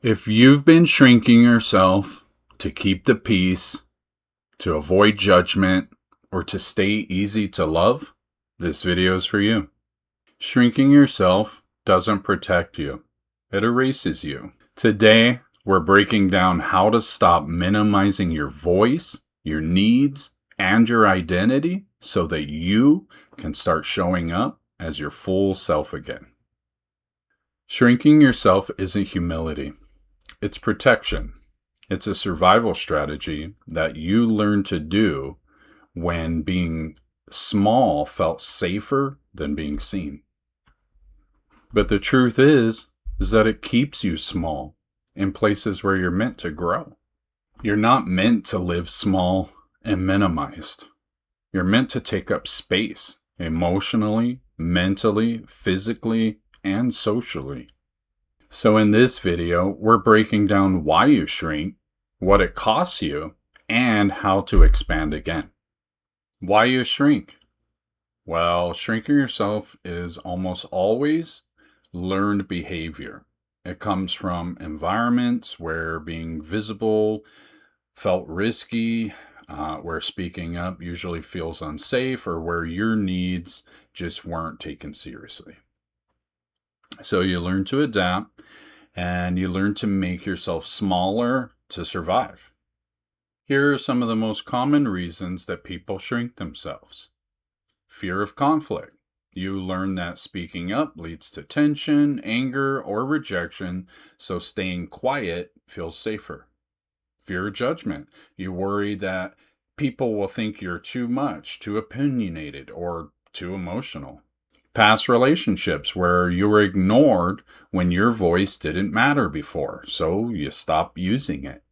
If you've been shrinking yourself to keep the peace, to avoid judgment, or to stay easy to love, this video is for you. Shrinking yourself doesn't protect you. It erases you. Today, we're breaking down how to stop minimizing your voice, your needs, and your identity so that you can start showing up as your full self again. Shrinking yourself isn't humility. It's protection. It's a survival strategy that you learn to do when being small felt safer than being seen. But the truth is that it keeps you small in places where you're meant to grow. You're not meant to live small and minimized. You're meant to take up space emotionally, mentally, physically, and socially. So in this video, we're breaking down why you shrink, what it costs you, and how to expand again. Why you shrink? Well, shrinking yourself is almost always learned behavior. It comes from environments where being visible felt risky, where speaking up usually feels unsafe, or where your needs just weren't taken seriously. So you learn to adapt and you learn to make yourself smaller to survive. Here are some of the most common reasons that people shrink themselves. Fear of conflict. You learn that speaking up leads to tension, anger, or rejection, so staying quiet feels safer. Fear of judgment. You worry that people will think you're too much, too opinionated, or too emotional. Past relationships where you were ignored when your voice didn't matter before, so you stop using it.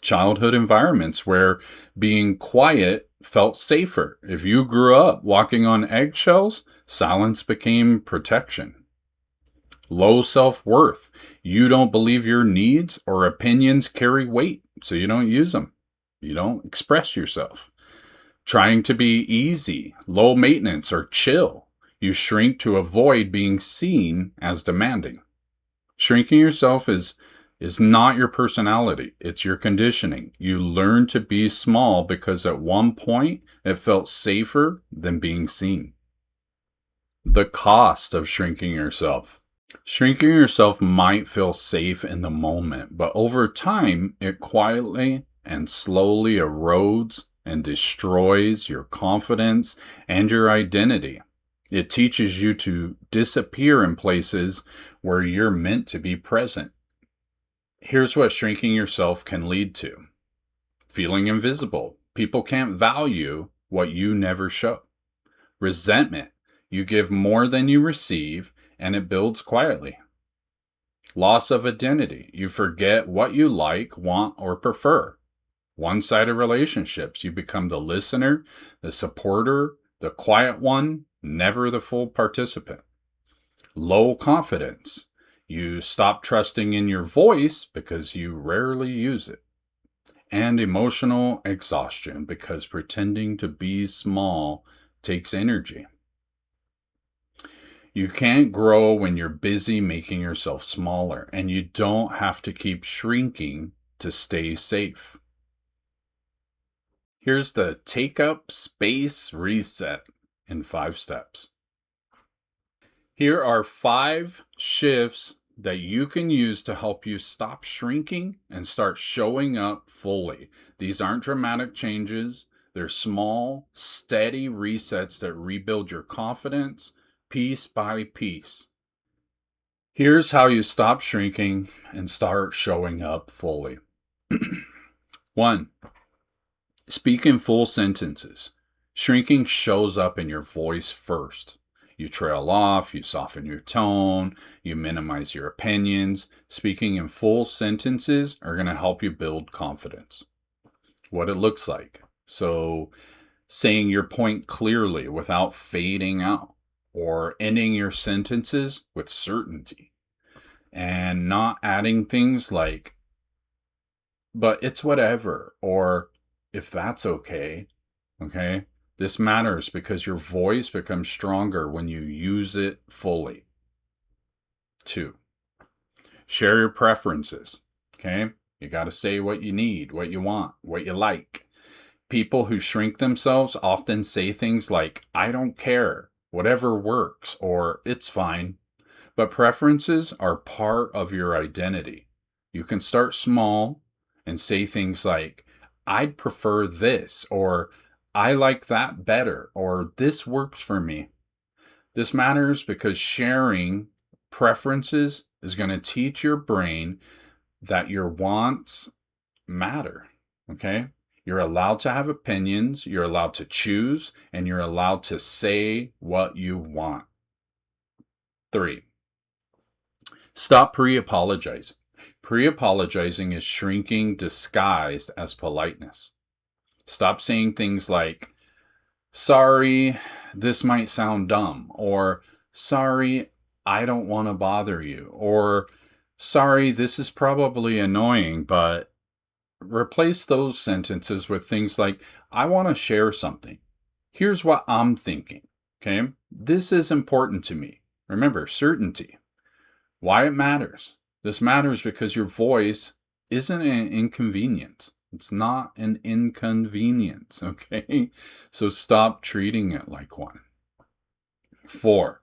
Childhood environments where being quiet felt safer. If you grew up walking on eggshells, silence became protection. Low self-worth. You don't believe your needs or opinions carry weight, so you don't use them. You don't express yourself. Trying to be easy, low maintenance, or chill. You shrink to avoid being seen as demanding. Shrinking yourself is not your personality. It's your conditioning. You learn to be small because at one point it felt safer than being seen. The cost of shrinking yourself. Shrinking yourself might feel safe in the moment, but over time it quietly and slowly erodes and destroys your confidence and your identity. It teaches you to disappear in places where you're meant to be present. Here's what shrinking yourself can lead to. Feeling invisible. People can't value what you never show. Resentment. You give more than you receive, and it builds quietly. Loss of identity. You forget what you like, want, or prefer. One-sided relationships. You become the listener, the supporter, the quiet one, never the full participant. Low confidence. You stop trusting in your voice because you rarely use it. And emotional exhaustion because pretending to be small takes energy. You can't grow when you're busy making yourself smaller, and you don't have to keep shrinking to stay safe. Here's the take up space reset in 5 steps. Here are 5 shifts that you can use to help you stop shrinking and start showing up fully. These aren't dramatic changes. They're small, steady resets that rebuild your confidence piece by piece. Here's how you stop shrinking and start showing up fully. 1. Speak in full sentences. Shrinking shows up in your voice first. You trail off, you soften your tone, you minimize your opinions. Speaking in full sentences are going to help you build confidence. What it looks like. So, saying your point clearly without fading out, or ending your sentences with certainty, and not adding things like, but it's whatever, or if that's okay. This matters because your voice becomes stronger when you use it fully. 2. Share your preferences. Okay? You got to say what you need, what you want, what you like. People who shrink themselves often say things like, I don't care, whatever works, or it's fine. But preferences are part of your identity. You can start small and say things like, I'd prefer this, or I like that better, or this works for me. This matters because sharing preferences is going to teach your brain that your wants matter. Okay? You're allowed to have opinions, you're allowed to choose, and you're allowed to say what you want. 3. Stop pre-apologizing. Pre-apologizing is shrinking disguised as politeness. Stop saying things like, sorry, this might sound dumb, or sorry, I don't want to bother you, or sorry, this is probably annoying, but replace those sentences with things like, I want to share something. Here's what I'm thinking. Okay? This is important to me. Remember, certainty. Why it matters. This matters because your voice isn't an inconvenience. It's not an inconvenience, okay? So stop treating it like one. 4,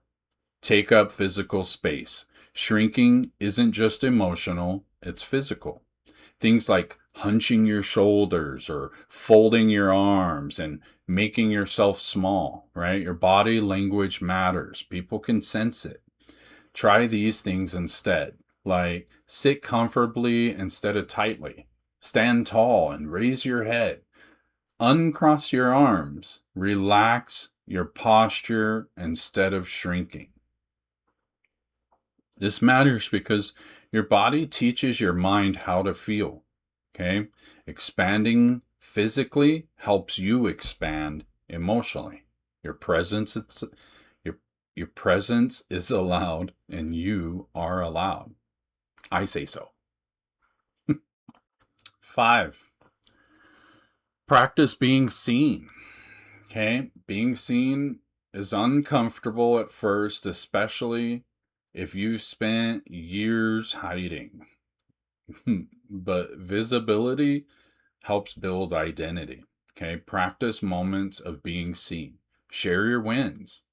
take up physical space. Shrinking isn't just emotional, it's physical. Things like hunching your shoulders or folding your arms and making yourself small, right? Your body language matters. People can sense it. Try these things instead, like sit comfortably instead of tightly. Stand tall and raise your head. Uncross your arms. Relax your posture instead of shrinking. This matters because your body teaches your mind how to feel. Okay? Expanding physically helps you expand emotionally. Your presence is allowed and you are allowed. I say so. 5, practice being seen. Okay? Being seen is uncomfortable at first, especially if you've spent years hiding. But visibility helps build identity. Okay? Practice moments of being seen. Share your wins.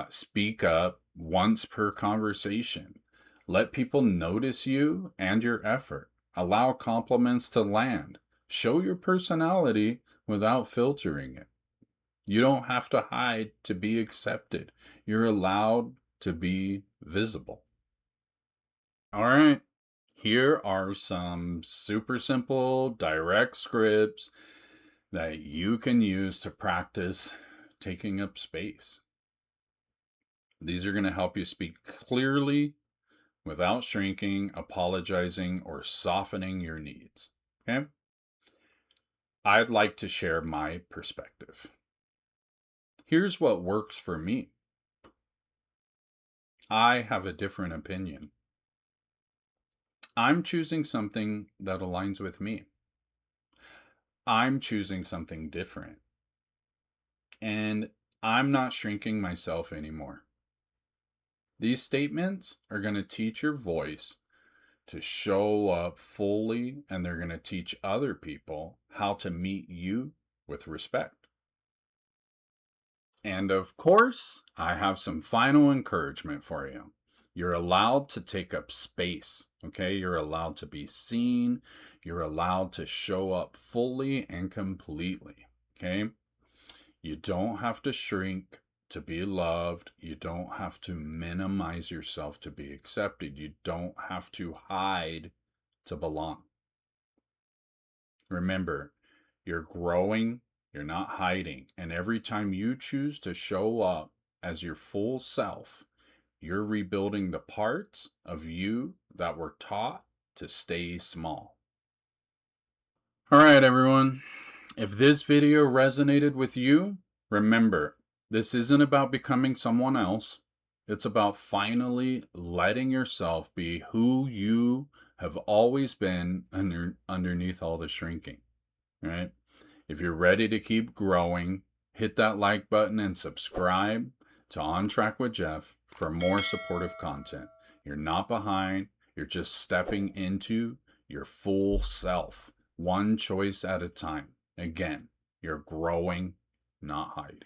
Speak up once per conversation. Let people notice you and your effort. Allow compliments to land. Show your personality without filtering it. You don't have to hide to be accepted. You're allowed to be visible. All right. Here are some super simple, direct scripts that you can use to practice taking up space. These are going to help you speak clearly without shrinking, apologizing, or softening your needs. Okay? I'd like to share my perspective. Here's what works for me. I have a different opinion. I'm choosing something that aligns with me. I'm choosing something different. And I'm not shrinking myself anymore. These statements are going to teach your voice to show up fully, and they're going to teach other people how to meet you with respect. And of course, I have some final encouragement for you. You're allowed to take up space, okay? You're allowed to be seen. You're allowed to show up fully and completely, okay? You don't have to shrink to be loved. You don't have to minimize yourself to be accepted. You don't have to hide to belong. Remember, you're growing, you're not hiding, and every time you choose to show up as your full self, you're rebuilding the parts of you that were taught to stay small. All right, everyone. If this video resonated with you, remember, this isn't about becoming someone else. It's about finally letting yourself be who you have always been underneath all the shrinking, right? If you're ready to keep growing, hit that like button and subscribe to On Track with Jeff for more supportive content. You're not behind. You're just stepping into your full self, one choice at a time. Again, you're growing, not hiding.